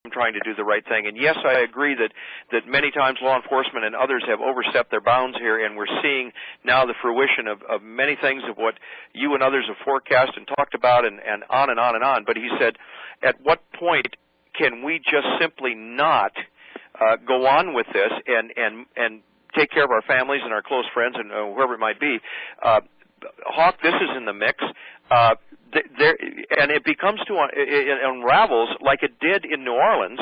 trying to do the right thing. And yes, I agree that many times law enforcement and others have overstepped their bounds here, and we're seeing now the fruition of many things of what you and others have forecast and talked about, and on and on and on. But he said, at what point can we just simply not go on with this and take care of our families and our close friends and whoever it might be? Hawk, this is in the mix. And it becomes it unravels like it did in New Orleans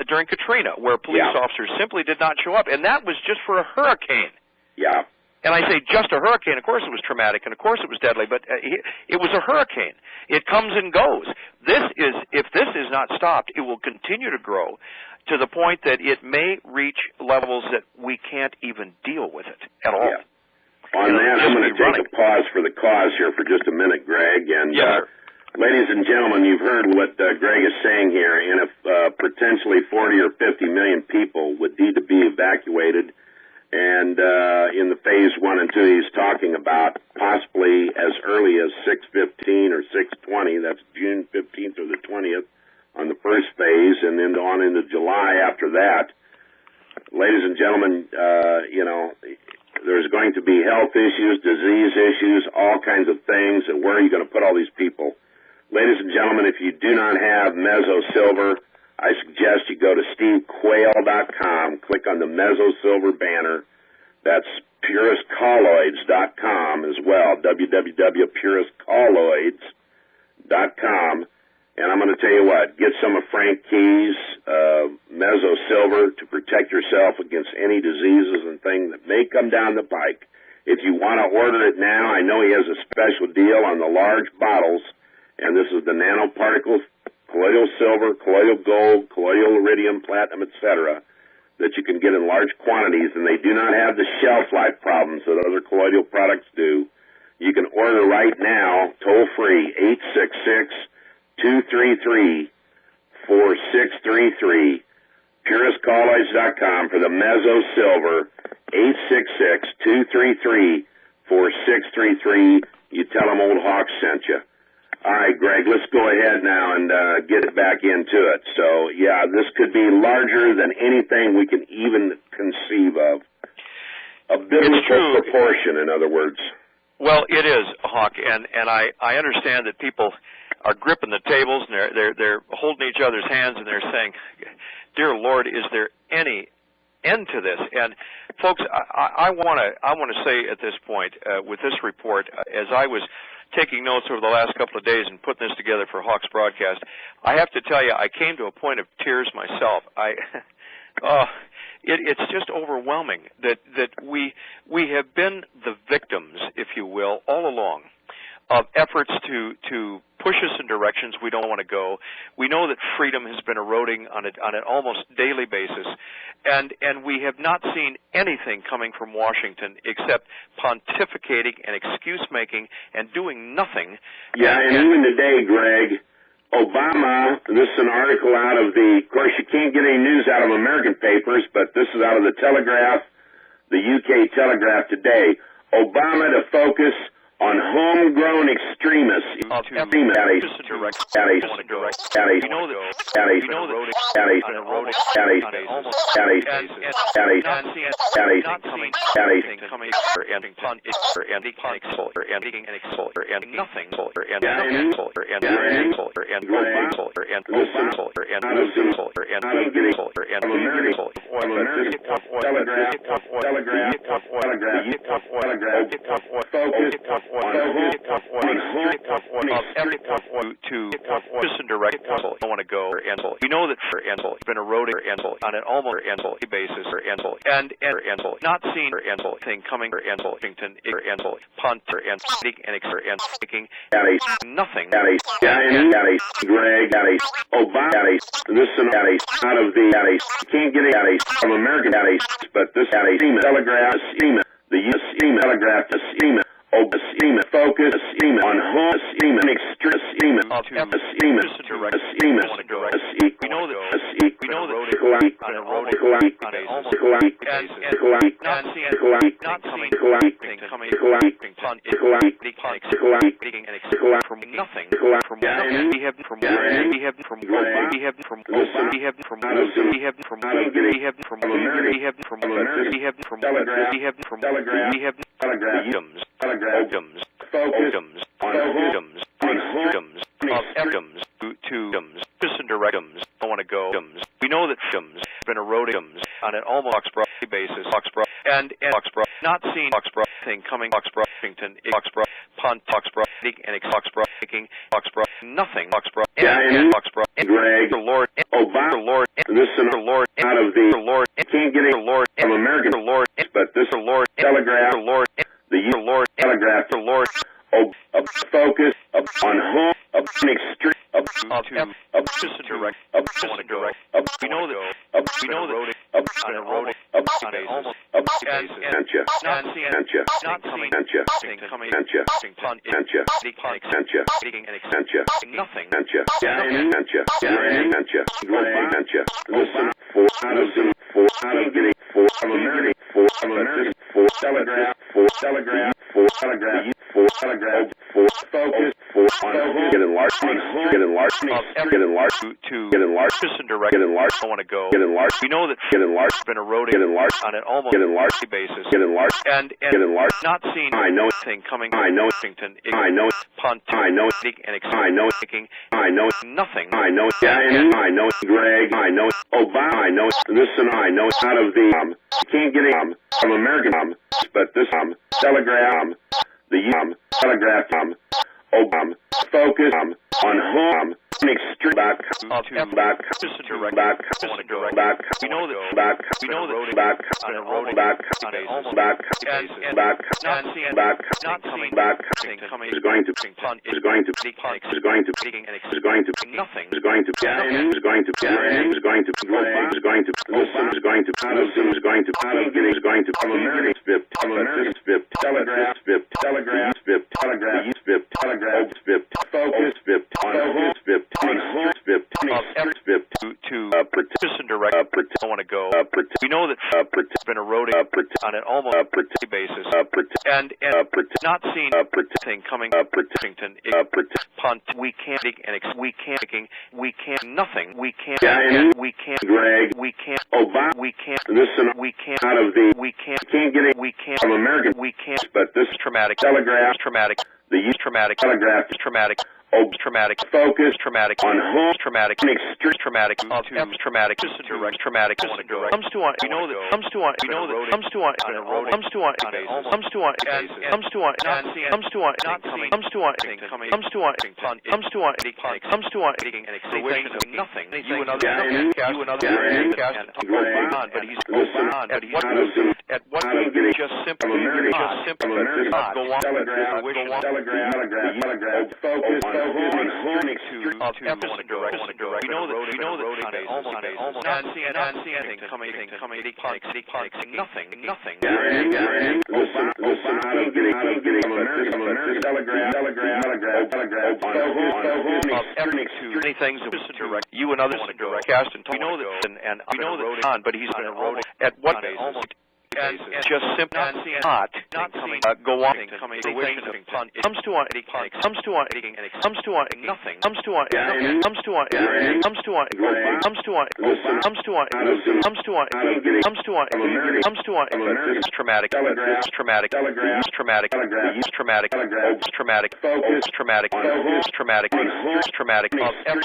during Katrina, where police officers simply did not show up, and that was just for a hurricane. Yeah. And I say just a hurricane. Of course it was traumatic, and of course it was deadly, but it was a hurricane. It comes and goes. If this is not stopped, it will continue to grow to the point that it may reach levels that we can't even deal with it at all. Yeah. On that, I'm going to take a pause for the cause here for just a minute, Greg. And ladies and gentlemen, you've heard what Greg is saying here. And if potentially 40 or 50 million people would need to be evacuated, and in the phase 1 and 2 he's talking about, possibly as early as 6/15 or 6/20, that's June 15th or the 20th on the first phase, and then on into July after that. Ladies and gentlemen, there's going to be health issues, disease issues, all kinds of things, and where are you going to put all these people? Ladies and gentlemen, if you do not have Mezzo Silver, I suggest you go to stevequayle.com, click on the Mezzo Silver banner. That's puristcolloids.com as well, www.puristcolloids.com. And I'm going to tell you what, get some of Frank Key's Mezzo Silver to protect yourself against any diseases and things that may come down the pike. If you want to order it now, I know he has a special deal on the large bottles, and this is the nanoparticles, colloidal silver, colloidal gold, colloidal iridium, platinum, etc., that you can get in large quantities, and they do not have the shelf life problems that other colloidal products do. You can order right now, toll-free, 866-233-4633, puristcolloids.com for the Mezzo Silver, 866-233-4633. You tell them Old Hawk sent you. All right, Greg, let's go ahead now and get it back into it. So, yeah, this could be larger than anything we can even conceive of. A biblical proportion, in other words. Well, it is, Hawk, and I understand that people are gripping the tables and they're holding each other's hands and they're saying, "Dear Lord, is there any end to this?" And folks, I want to say at this point with this report, as I was taking notes over the last couple of days and putting this together for Hawk's broadcast, I have to tell you, I came to a point of tears myself. It's just overwhelming that we have been the victims, if you will, all along of efforts to push us in directions we don't want to go. We know that freedom has been eroding on an almost daily basis, and we have not seen anything coming from Washington except pontificating and excuse-making and doing nothing. Yeah, and even today, Greg, Obama, this is an article out of of course you can't get any news out of American papers, but this is out of the Telegraph, the UK Telegraph today. Obama to focus on homegrown extremists. don't want to go, and we know that it's been eroding on an almost basis, and not seeing anything coming and Washington and speaking nothing. Greg, Obama, this is out of can't get it from American but this Telegraph, the U.S. Telegraph, focus on home extreme we know that I want to go. We know that it's been eroding on an almost basis. And not seen thing coming. Washington, Punt, taking nothing. Greg, the Lord, Lord, listen, Lord, out of the Lord, can't get it, Lord, from American, Lord, but this Lord, Telegraph, Lord, the Lord, Telegraph, the Lord, focus on home, extreme, direct. We know that eroding on an almost not coming, I want to go. We know that it's been eroding on an almost basis. And not seen thing coming. Washington, Punt, taking nothing. I know, Greg, I know, Obama, I know, listen, I know, out of the, can't get it, from American, but this, Telegraph, the, Telegraph, Obama, focus, on home, extreme, back, We know that on an almost not coming is going to I want to go. We know that it's been eroding on an almost basis. And not seen thing coming. Washington, Punt, we can't nothing. We can't. Greg, we can't. Obama, we can't. Listen, we can't. out of the, we can't. Can't get it. We can't. From American, we can't. But this Traumatic. Telegraph, Traumatic. the Traumatic. Telegraph, Traumatic. Traumatic. Focus, Traumatic. on home, Traumatic. extreme, Traumatic. Traumatic. Direct. Traumatic. Comes to one. We know that. Comes to one. We know that. Comes to one. Comes to one. Comes to one. Comes to one. Comes to one. Comes to one. Comes to one. Comes to one. Comes to one. Nothing. You and other cast. But he's on. At what you just simply not go on. Focus on home, extreme, direct. We know that almost not seeing anything coming, nothing. Listen, out of the, from American, Telegraph, many things direct. You and others cast, and we know that, and we know that, but he's been eroding. At what basis? And just simply not go on. Comes to one. Comes to one. Comes to one. Nothing. Comes to one. Comes to one. Comes to one. Comes to one. Comes to one. Comes to one. Comes to one. Comes to one. Traumatic. Traumatic. Traumatic. Traumatic. Traumatic. Traumatic. Traumatic.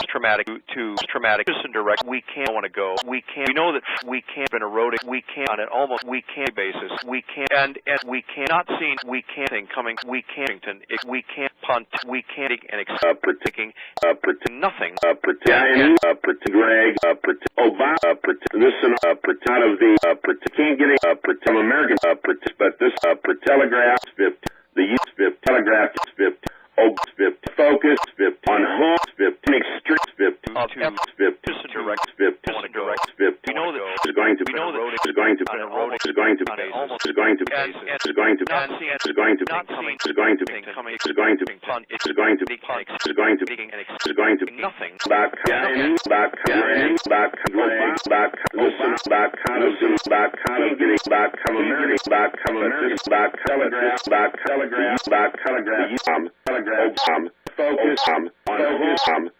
Traumatic. To traumatic. Direct. We can't want to go. We can't. We know that we can't been eroding. We can't on an almost. We can't basis. We can't and we cannot see. We can't think coming. We can't. We can't punt. We can't predicting nothing. Greg, Obama, listen, out of the, can't get it, from American, but this, Telegraph, the Telegraph, focus, on home, extreme, direct, direct. We know that is going to we know that is going to on a road is going to on an almost is going to and is going to not seeing is going to not coming is going to coming is going to punt it's is going to punt is going to and is going to nothing back back Greg back Greg back listen back listen back getting back America back back telegraph back telegraph back telegraph focus on